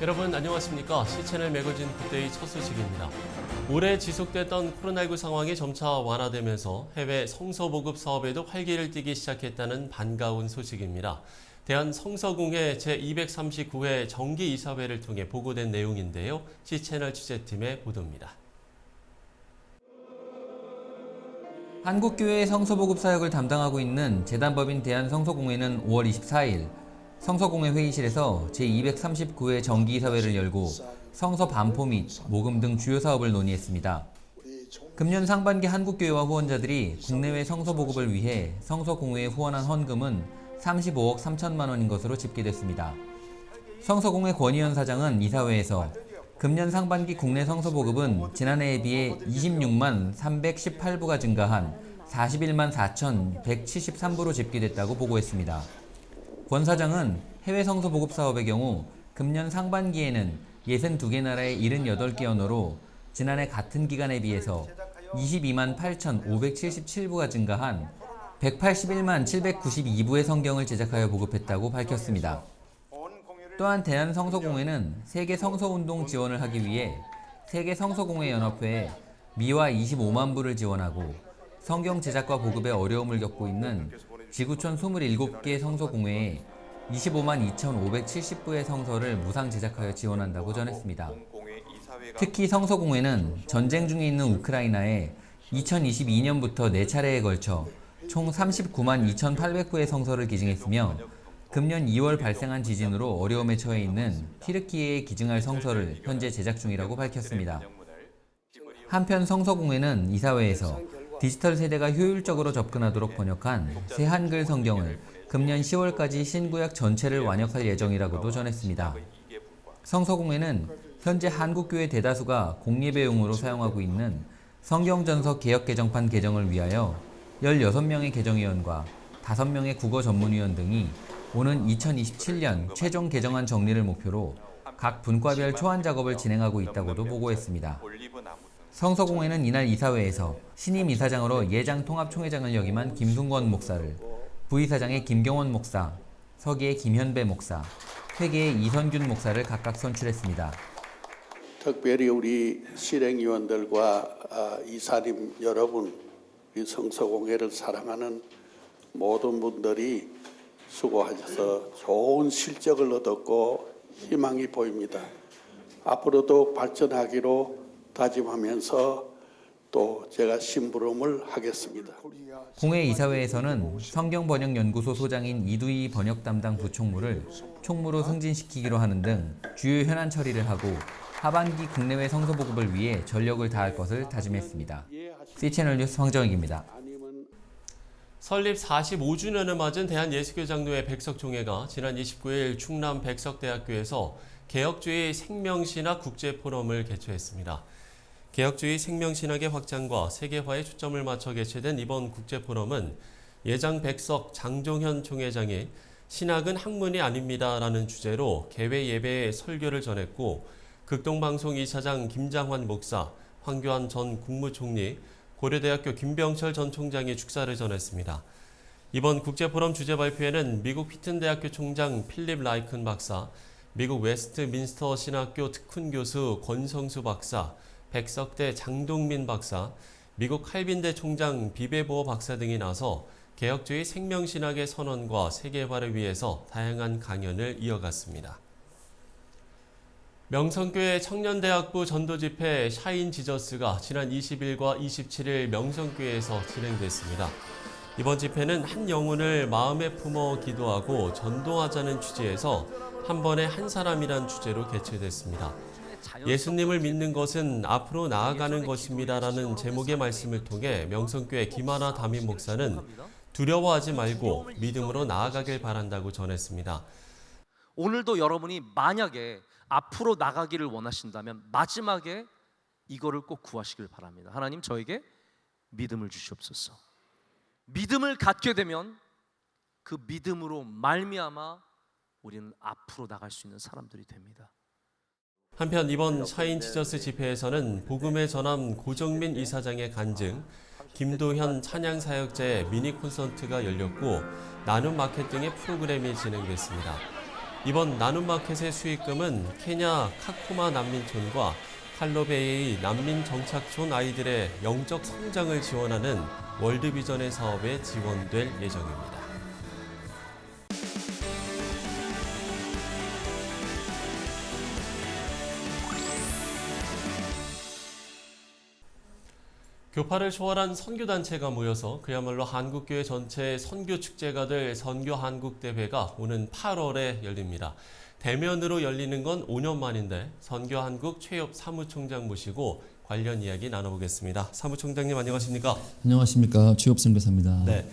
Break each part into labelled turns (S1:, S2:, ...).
S1: 여러분 안녕하십니까? C채널 매거진 굿데이 첫 소식입니다. 올해 지속됐던 코로나19 상황이 점차 완화되면서 해외 성서보급 사업에도 활기를 띠기 시작했다는 반가운 소식입니다. 대한성서공회 제239회 정기이사회를 통해 보고된 내용인데요. C채널 취재팀의 보도입니다.
S2: 한국교회의 성서보급 사역을 담당하고 있는 재단법인 대한성서공회는 5월 24일 성서공회 회의실에서 제239회 정기이사회를 열고 성서 반포 및 모금 등 주요 사업을 논의했습니다. 금년 상반기 한국교회와 후원자들이 국내외 성서보급을 위해 성서공회에 후원한 헌금은 35억 3천만 원인 것으로 집계됐습니다. 성서공회 권희연 사장은 이사회에서 금년 상반기 국내 성서보급은 지난해에 비해 26만 318부가 증가한 41만 4,173부로 집계됐다고 보고했습니다. 권 사장은 해외 성서보급 사업의 경우 금년 상반기에는 62개 나라의 78개 언어로 지난해 같은 기간에 비해서 22만 8,577부가 증가한 181만 792부의 성경을 제작하여 보급했다고 밝혔습니다. 또한 대한성서공회는 세계 성서운동 지원을 하기 위해 세계 성서공회 연합회에 미화 25만 부를 지원하고 성경 제작과 보급에 어려움을 겪고 있는 지구촌 27개 성서공회에 25만 2,570부의 성서를 무상 제작하여 지원한다고 전했습니다. 특히 성서공회는 전쟁 중에 있는 우크라이나에 2022년부터 4차례에 걸쳐 총 39만 2,800부의 성서를 기증했으며 금년 2월 발생한 지진으로 어려움에 처해 있는 튀르키예에 기증할 성서를 현재 제작 중이라고 밝혔습니다. 한편 성서공회는 이사회에서 디지털 세대가 효율적으로 접근하도록 번역한 새 한글 성경을 금년 10월까지 신구약 전체를 완역할 예정이라고도 전했습니다. 성서공회는 현재 한국교회 대다수가 공예배용으로 사용하고 있는 성경전서 개역개정판 개정을 위하여 16명의 개정위원과 5명의 국어 전문위원 등이 오는 2027년 최종 개정안 정리를 목표로 각 분과별 초안 작업을 진행하고 있다고도 보고했습니다. 성서공회는 이날 이사회에서 신임 이사장으로 예장 통합총회장을 역임한 김순권 목사를, 부이사장의 김경원 목사, 서기의 김현배 목사, 회계의 이선균 목사를 각각 선출했습니다.
S3: 특별히 우리 실행위원들과 이사님 여러분, 우리 성서공회를 사랑하는 모든 분들이 수고하셔서 좋은 실적을 얻었고 희망이 보입니다. 앞으로도 발전하기로 다짐하면서 또 제가 심부름을 하겠습니다.
S2: 공회 이사회에서는 성경번역연구소 소장인 이두희 번역 담당 부총무를 총무로 승진시키기로 하는 등 주요 현안 처리를 하고 하반기 국내외 성서보급을 위해 전력을 다할 것을 다짐했습니다. C채널 뉴스 황정익입니다.
S1: 설립 45주년을 맞은 대한예수교장로회 백석총회가 지난 29일 충남 백석대학교에서 개혁주의 생명신학 국제포럼을 개최했습니다. 개혁주의 생명신학의 확장과 세계화에 초점을 맞춰 개최된 이번 국제포럼은 예장 백석 장종현 총회장이 신학은 학문이 아닙니다라는 주제로 개회 예배에 설교를 전했고 극동방송 이사장 김장환 목사, 황교안 전 국무총리, 고려대학교 김병철 전 총장이 축사를 전했습니다. 이번 국제포럼 주제 발표에는 미국 피튼대학교 총장 필립 라이큰 박사, 미국 웨스트민스터 신학교 특훈 교수 권성수 박사, 백석대 장동민 박사, 미국 칼빈대 총장 비베보어 박사 등이 나서 개혁주의 생명신학의 선언과 세계화를 위해서 다양한 강연을 이어갔습니다. 명성교회 청년대학부 전도집회 샤인 지저스가 지난 20일과 27일 명성교회에서 진행됐습니다. 이번 집회는 한 영혼을 마음에 품어 기도하고 전도하자는 취지에서 한 번에 한 사람이란 주제로 개최됐습니다. 예수님을 믿는 것은 앞으로 나아가는 것입니다라는 제목의 말씀을 통해 명성교회 김하나 담임 목사는 두려워하지 말고 믿음으로 나아가길 바란다고 전했습니다.
S4: 오늘도 여러분이 만약에 앞으로 나가기를 원하신다면 마지막에 이거를 꼭 구하시길 바랍니다. 하나님, 저에게 믿음을 주시옵소서. 믿음을 갖게 되면 그 믿음으로 말미암아 우리는 앞으로 나갈 수 있는 사람들이 됩니다.
S1: 한편 이번 샤인 지저스 집회에서는 복음의 전함 고정민 이사장의 간증, 김도현 찬양사역자의 미니 콘서트가 열렸고 나눔 마켓 등의 프로그램이 진행됐습니다. 이번 나눔마켓의 수익금은 케냐 카쿠마 난민촌과 칼로베이의 난민 정착촌 아이들의 영적 성장을 지원하는 월드비전의 사업에 지원될 예정입니다. 교파를 초월한 선교단체가 모여서 그야말로 한국교회 전체의 선교축제가 될 선교한국대회가 오는 8월에 열립니다. 대면으로 열리는 건 5년 만인데 선교한국 최엽 사무총장 모시고 관련 이야기 나눠보겠습니다. 사무총장님 안녕하십니까?
S5: 안녕하십니까. 최엽 선교사입니다.
S1: 네.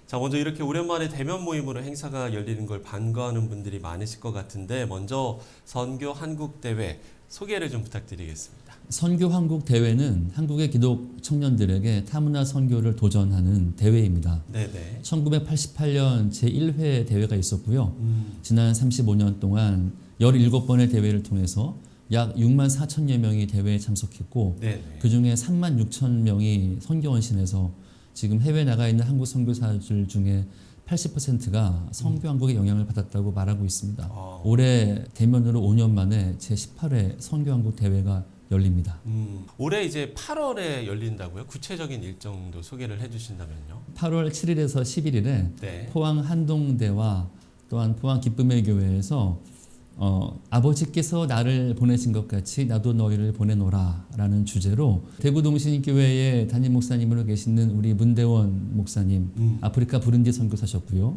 S1: 자, 먼저 이렇게 오랜만에 대면 모임으로 행사가 열리는 걸 반가워하는 분들이 많으실 것 같은데 먼저 선교한국대회 소개를 좀 부탁드리겠습니다.
S5: 선교한국대회는 한국의 기독 청년들에게 타문화 선교를 도전하는 대회입니다.
S1: 네네.
S5: 1988년 제1회 대회가 있었고요. 지난 35년 동안 17번의 대회를 통해서 약 6만 4천여 명이 대회에 참석했고
S1: 네네.
S5: 그중에 3만 6천 명이 선교원신에서 지금 해외에 나가 있는 한국 선교사들 중에 80%가 선교한국의 영향을 받았다고 말하고 있습니다. 올해 대면으로 5년 만에 제18회 선교한국 대회가 열립니다.
S1: 올해 이제 8월에 열린다고요? 구체적인 일정도 소개를 해주신다면요?
S5: 8월 7일에서 11일에
S1: 네.
S5: 포항 한동대와 또한 포항 기쁨의 교회에서 아버지께서 나를 보내신 것 같이 나도 너희를 보내노라 라는 주제로 대구동신교회의 담임 목사님으로 계시는 우리 문대원 목사님 아프리카 부른디 선교사셨고요.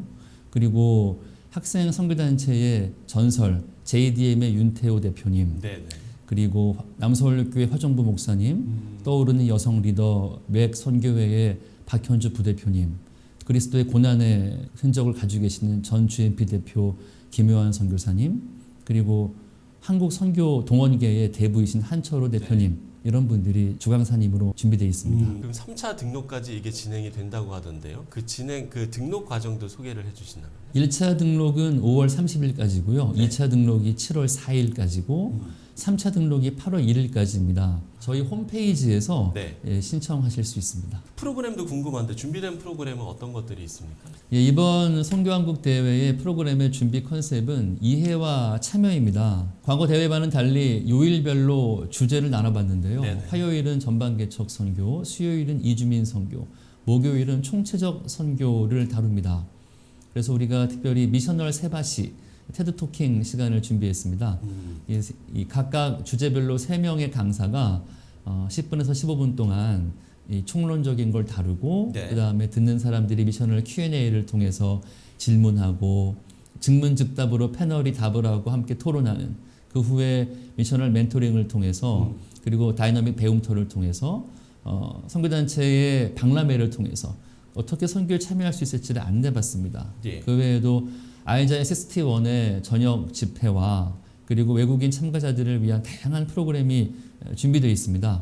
S5: 그리고 학생 선교단체의 전설 JDM의 윤태호 대표님
S1: 네네.
S5: 그리고 남서울교회 화정부 목사님 떠오르는 여성 리더 맥 선교회의 박현주 부대표님 그리스도의 고난의 흔적을 가지고 계시는 전 GMP 대표 김효환 선교사님 그리고 한국 선교 동원계의 대부이신 한철호 대표님 이런 분들이 주강사님으로 준비되어 있습니다.
S1: 그럼 3차 등록까지 이게 진행이 된다고 하던데요. 그 등록 과정도 소개를 해주신다면요.
S5: 1차 등록은 5월 30일까지고요.
S1: 네.
S5: 2차 등록이 7월 4일까지고 3차 등록이 8월 1일까지입니다. 저희 홈페이지에서
S1: 네.
S5: 신청하실 수 있습니다.
S1: 프로그램도 궁금한데 준비된 프로그램은 어떤 것들이 있습니까?
S5: 이번 선교한국 대회의 프로그램의 준비 컨셉은 이해와 참여입니다. 과거 대회와는 달리 요일별로 주제를 나눠봤는데요.
S1: 네네.
S5: 화요일은 전반개척 선교, 수요일은 이주민 선교, 목요일은 총체적 선교를 다룹니다. 그래서 우리가 특별히 미셔널 세바시 테드 토킹 시간을 준비했습니다. 이 각각 주제별로 3명의 강사가 10분에서 15분 동안 이 총론적인 걸 다루고
S1: 네.
S5: 그다음에 듣는 사람들이 미셔널 Q&A를 통해서 질문하고 즉문즉답으로 패널이 답을 하고 함께 토론하는 그 후에 미셔널 멘토링을 통해서 그리고 다이너믹 배움터를 통해서 선교단체의 박람회를 통해서 어떻게 선교에 참여할 수 있을지를 안내받습니다.
S1: 예.
S5: 그 외에도 아이자 SST1의 저녁 집회와 그리고 외국인 참가자들을 위한 다양한 프로그램이 준비되어 있습니다.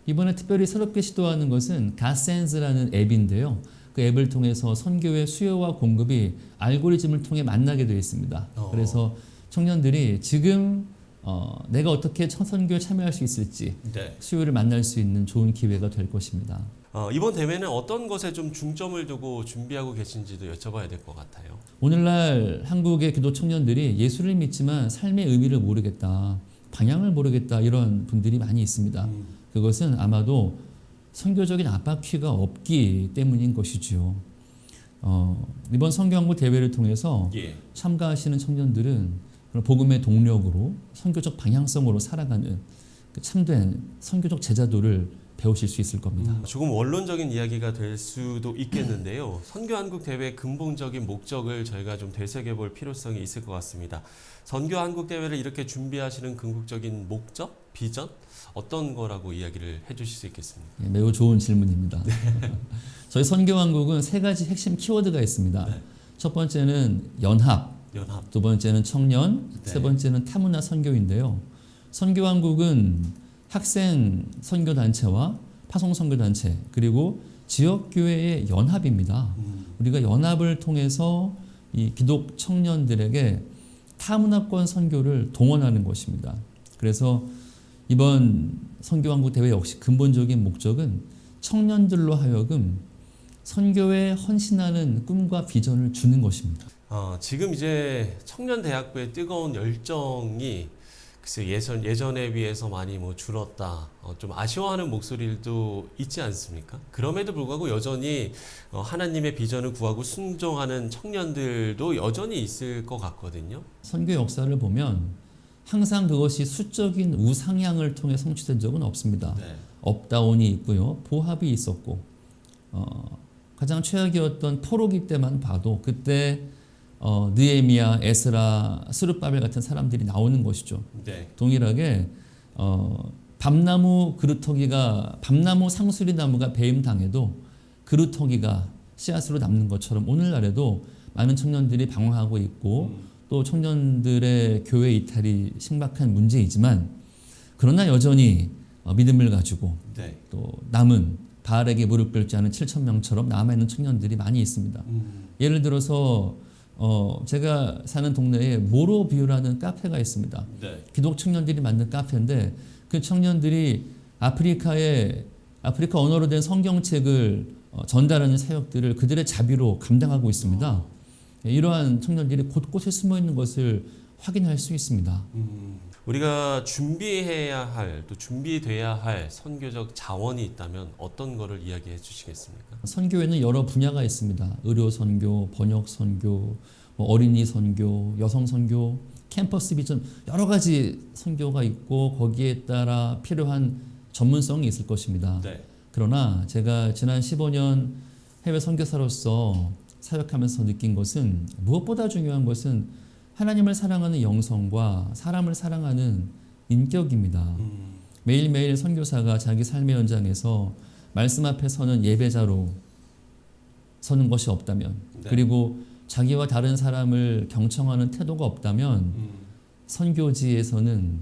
S5: 이번에 특별히 새롭게 시도하는 것은 갓센스라는 앱인데요. 그 앱을 통해서 선교의 수요와 공급이 알고리즘을 통해 만나게 되어 있습니다. 그래서 청년들이 지금 내가 어떻게 선교에 참여할 수 있을지
S1: 네.
S5: 수요를 만날 수 있는 좋은 기회가 될 것입니다.
S1: 이번 대회는 어떤 것에 좀 중점을 두고 준비하고 계신지도 여쭤봐야 될 것 같아요.
S5: 오늘날 한국의 기독 청년들이 예수를 믿지만 삶의 의미를 모르겠다, 방향을 모르겠다 이런 분들이 많이 있습니다. 그것은 아마도 선교적인 압박퀴가 없기 때문인 것이죠. 이번 선교한국 대회를 통해서
S1: 예.
S5: 참가하시는 청년들은 그런 복음의 동력으로 선교적 방향성으로 살아가는 그 참된 선교적 제자도를 배우실 수 있을 겁니다.
S1: 조금 원론적인 이야기가 될 수도 있겠는데요. 선교한국 대회의 근본적인 목적을 저희가 좀 되새겨볼 필요성이 있을 것 같습니다. 선교한국 대회를 이렇게 준비하시는 궁극적인 목적, 비전 어떤 거라고 이야기를 해주실 수 있겠습니까?
S5: 예, 매우 좋은 질문입니다. 저희 선교한국은 3가지 핵심 키워드가 있습니다.
S1: 네.
S5: 첫 번째는 연합,
S1: 연합.
S5: 두 번째는 청년,
S1: 네.
S5: 세 번째는 타문화 선교인데요. 선교한국은 학생 선교단체와 파송 선교단체 그리고 지역교회의 연합입니다. 우리가 연합을 통해서 이 기독 청년들에게 타문화권 선교를 동원하는 것입니다. 그래서 이번 선교한국 대회 역시 근본적인 목적은 청년들로 하여금 선교에 헌신하는 꿈과 비전을 주는 것입니다.
S1: 지금 이제 청년대학부의 뜨거운 열정이 글쎄 예전에 비해서 많이 뭐 줄었다, 좀 아쉬워하는 목소리도 있지 않습니까? 그럼에도 불구하고 여전히 하나님의 비전을 구하고 순종하는 청년들도 여전히 있을 것 같거든요.
S5: 선교 역사를 보면 항상 그것이 수적인 우상향을 통해 성취된 적은 없습니다.
S1: 네.
S5: 업다운이 있고요, 보합이 있었고, 가장 최악이었던 포로기 때만 봐도 그때 느헤미야, 에스라, 스룹바벨 같은 사람들이 나오는 것이죠.
S1: 네.
S5: 동일하게 밤나무 상수리 나무가 배임 당해도 그루터기가 씨앗으로 남는 것처럼 오늘날에도 많은 청년들이 방황하고 있고 또 청년들의 교회 이탈이 심각한 문제이지만 그러나 여전히 믿음을 가지고
S1: 네.
S5: 또 남은 바알에게 무릎 꿇지 않은 7천 명처럼 남아있는 청년들이 많이 있습니다. 예를 들어서 제가 사는 동네에 모로뷰라는 카페가 있습니다.
S1: 네.
S5: 기독 청년들이 만든 카페인데 그 청년들이 아프리카 언어로 된 성경책을 전달하는 사역들을 그들의 자비로 감당하고 있습니다. 이러한 청년들이 곳곳에 숨어 있는 것을 확인할 수 있습니다.
S1: 우리가 준비해야 할, 또 준비돼야 할 선교적 자원이 있다면 어떤 거를 이야기해 주시겠습니까?
S5: 선교에는 여러 분야가 있습니다. 의료 선교, 번역 선교, 어린이 선교, 여성 선교, 캠퍼스 비전 여러 가지 선교가 있고 거기에 따라 필요한 전문성이 있을 것입니다.
S1: 네.
S5: 그러나 제가 지난 15년 해외 선교사로서 사역하면서 느낀 것은 무엇보다 중요한 것은 하나님을 사랑하는 영성과 사람을 사랑하는 인격입니다. 매일매일 선교사가 자기 삶의 현장에서 말씀 앞에 서는 예배자로 서는 것이 없다면
S1: 네.
S5: 그리고 자기와 다른 사람을 경청하는 태도가 없다면 선교지에서는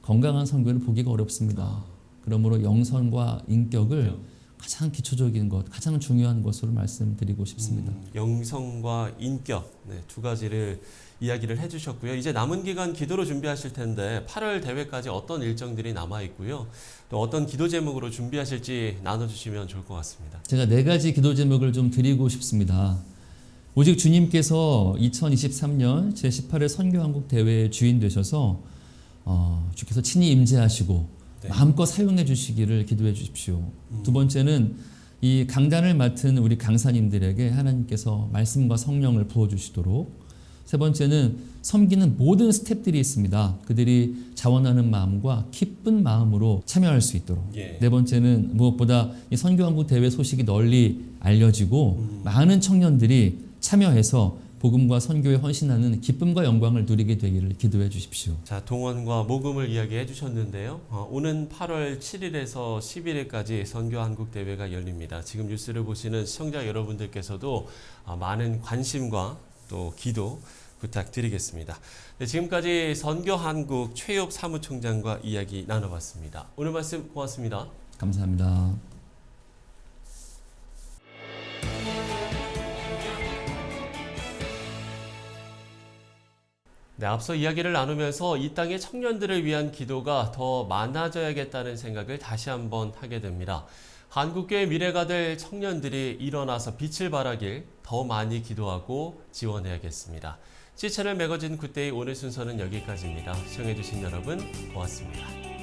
S5: 건강한 선교를 보기가 어렵습니다. 그러므로 영성과 인격을 가장 기초적인 것, 가장 중요한 것으로 말씀드리고 싶습니다.
S1: 영성과 인격, 네, 두 가지를 이야기를 해주셨고요. 이제 남은 기간 기도로 준비하실 텐데 8월 대회까지 어떤 일정들이 남아 있고요. 또 어떤 기도 제목으로 준비하실지 나눠주시면 좋을 것 같습니다.
S5: 제가 4가지 기도 제목을 좀 드리고 싶습니다. 오직 주님께서 2023년 제18회 선교한국 대회의 주인 되셔서 주께서 친히 임재하시고
S1: 네.
S5: 마음껏 사용해 주시기를 기도해 주십시오. 두 번째는 이 강단을 맡은 우리 강사님들에게 하나님께서 말씀과 성령을 부어주시도록. 세 번째는 섬기는 모든 스태프들이 있습니다. 그들이 자원하는 마음과 기쁜 마음으로 참여할 수 있도록.
S1: 예.
S5: 네 번째는 무엇보다 이 선교한국 대회 소식이 널리 알려지고 많은 청년들이 참여해서 복음과 선교에 헌신하는 기쁨과 영광을 누리게 되기를 기도해 주십시오.
S1: 자, 동원과 모금을 이야기해 주셨는데요. 오는 8월 7일에서 11일까지 선교한국 대회가 열립니다. 지금 뉴스를 보시는 시청자 여러분들께서도 많은 관심과 또 기도 부탁드리겠습니다. 네, 지금까지 선교한국 최엽 사무총장과 이야기 나눠봤습니다. 오늘 말씀 고맙습니다.
S5: 감사합니다.
S1: 네, 앞서 이야기를 나누면서 이 땅의 청년들을 위한 기도가 더 많아져야겠다는 생각을 다시 한번 하게 됩니다. 한국교회 미래가 될 청년들이 일어나서 빛을 발하길 더 많이 기도하고 지원해야겠습니다. C 채널 매거진 굿데이 오늘 순서는 여기까지입니다. 시청해주신 여러분 고맙습니다.